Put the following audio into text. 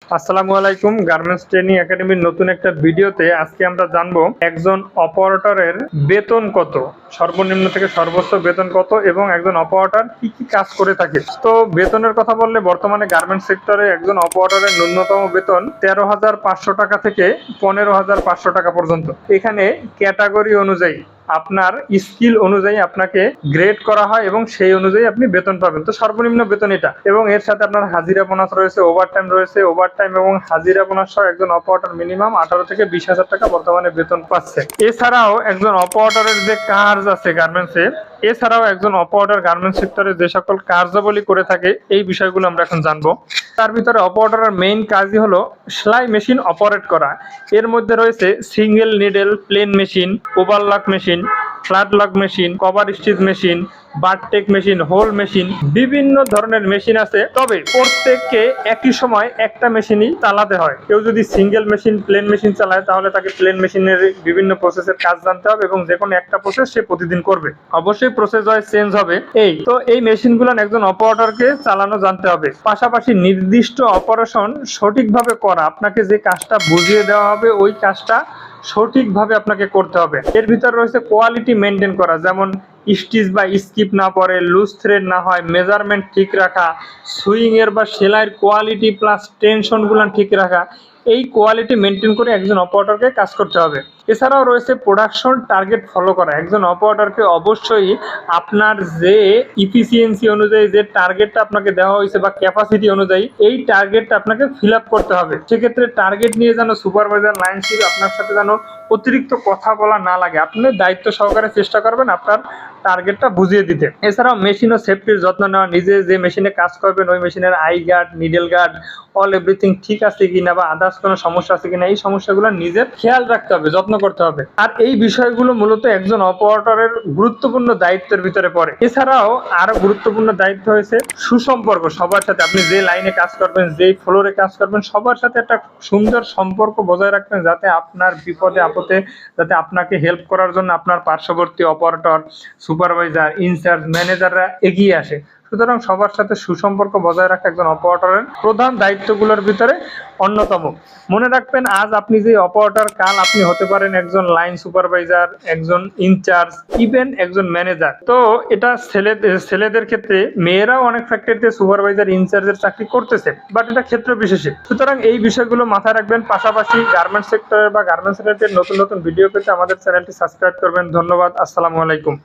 আসসালামু আলাইকুম। Garments training একাডেমির নতুন একটা ভিডিওতে আজকে আমরা জানবো একজন অপারেটরের বেতন কত, সর্বনিম্ন থেকে সর্বোচ্চ বেতন কত এবং একজন অপারেটর কি কি কাজ করে থাকে। তো বেতনের কথা বললে বর্তমানে গার্মেন্টস সেক্টরে একজন অপারেটরের ন্যূনতম বেতন 13,500 টাকা থেকে 15,500 টাকা পর্যন্ত। এখানে ক্যাটাগরি অনুযায়ী আপনার স্কিল অনুযায়ী আপনাকে গ্রেড করা হয় এবং সেই অনুযায়ী আপনি বেতন পাবেন। তো সর্বনিম্ন বেতন এটা, এবং এর সাথে আপনার হাজিরা বোনাস রয়েছে, ওভারটাইম রয়েছে। ওভারটাইম এবং হাজিরা বোনাস সহ একজন অপারেটর মিনিমাম 18 থেকে 20,000 টাকা বর্তমানে বেতন পাচ্ছে। এছাড়াও একজন অপারেটরের যে কাজ আছে গার্মেন্টসে, এছাড়াও একজন অপারেটর গার্মেন্টস সেক্টরে যে সকল কার্যাবলী করে থাকে এই বিষয়গুলো আমরা এখন জানবো। তার ভিতরে অপারেটরের মেইন কাজই হলো সেলাই মেশিন অপারেট করা। এর মধ্যে রয়েছে single needle plain machine, overlock machine, flat lock machine, cover stitch machine, bartack machine, hole machine, বিভিন্ন ধরনের মেশিন আছে। তবে প্রত্যেককে একই সময় একটা মেশিনই চালাতে হয়। কেউ যদি সিঙ্গেল মেশিন প্লেন মেশিন চালায় তাহলে তাকে প্লেন মেশিনের বিভিন্ন প্রসেসের কাজ জানতে হবে এবং যে কোনো একটা প্রসেস সে প্রতিদিন করবে। অবশ্যই প্রসেস ওয়াইজ চেঞ্জ হবে। এই মেশিনগুলো একজন অপারেটরকে চালানো জানতে হবে। পাশাপাশি নির্দিষ্ট অপারেশন সঠিকভাবে করা, আপনাকে যে কাজটা বুঝিয়ে দেওয়া হবে ওই কাজটা সঠিকভাবে আপনাকে করতে হবে। এর ভিতর রয়েছে কোয়ালিটি মেনটেন করা, যেমন স্টিচ বা স্কিপ না পড়ে, লুজ থ্রেড না হয়, মেজারমেন্ট ঠিক রাখা, সুইং এর বা সেলাইয়ের কোয়ালিটি প্লাস টেনশনগুলো ঠিক রাখা। এই কোয়ালিটি মেনটেন করে একজন অপারেটরকে কাজ করতে হবে। এছাড়াও রয়েছে প্রোডাকশন টার্গেট ফলো করা। একজন অপারেটরকে অবশ্যই আপনার যে ইফিসিয়েন্সি অনুযায়ী যে টার্গেটটা আপনাকে দেওয়া হয়েছে বা ক্যাপাসিটি অনুযায়ী এই টার্গেটটা আপনাকে ফিল আপ করতে হবে। সেক্ষেত্রে টার্গেট নিয়ে যেন সুপারভাইজার লাইনশিপ আপনার সাথে যেন অতিরিক্ত কথা বলা না লাগে, আপনি দায়িত্ব সহকারে চেষ্টা করবেন আপনার টার্গেটটা বুঝিয়ে দিতে। এছাড়াও মেশিন ও সেফটির যত্ন নেওয়া, নিজে যে মেশিনে কাজ করবেন ওই মেশিনের eye guard, needle guard, all everything ঠিক আছে কিনা বা আদার্স কোনো সমস্যা আছে কিনা, এই সমস্যাগুলো নিজের খেয়াল রাখতে হবে, যত্ন করতে হবে। আর এই বিষয়গুলো মূলত একজন অপারেটরের গুরুত্বপূর্ণ দায়িত্বের ভিতরে পড়ে। এছাড়াও আরো গুরুত্বপূর্ণ দায়িত্ব হয়েছে সুসম্পর্ক সবার সাথে। আপনি যে লাইনে কাজ করবেন, যেই ফ্লোরে কাজ করবেন, সবার সাথে একটা সুন্দর সম্পর্ক বজায় রাখবেন, যাতে আপনার বিপদে আপদে যাতে আপনাকে হেল্প করার জন্য আপনার পার্শ্ববর্তী অপারেটর, সুপারভাইজার, ইনচার্জ, ম্যানেজাররা এগিয়ে আসে। সুতরাং সবার সাথে সুসম্পর্ক বজায় রাখা একজন অপারেটরের প্রধান দায়িত্বগুলোর ভিতরে অন্যতম। মনে রাখবেন, আজ আপনি যে অপারেটর, কাল আপনি হতে পারেন একজন লাইন সুপারভাইজার, একজন ইনচার্জ, ইভেন একজন ম্যানেজার। তো এটা ছেলেদের ক্ষেত্রে, মেয়েরাও অনেক ফ্যাক্টরিতে সুপারভাইজার, ইনচার্জের চাকরি করতেছে, বাট এটা ক্ষেত্র বিশেষে। সুতরাং এই বিষয়গুলো মাথায় রাখবেন। পাশাপাশি গার্মেন্টস সেক্টরে বা গার্মেন্টস রিলেটেড নতুন নতুন ভিডিও পেতে আমাদের চ্যানেলটি সাবস্ক্রাইব করবেন। ধন্যবাদ। আসসালামু আলাইকুম।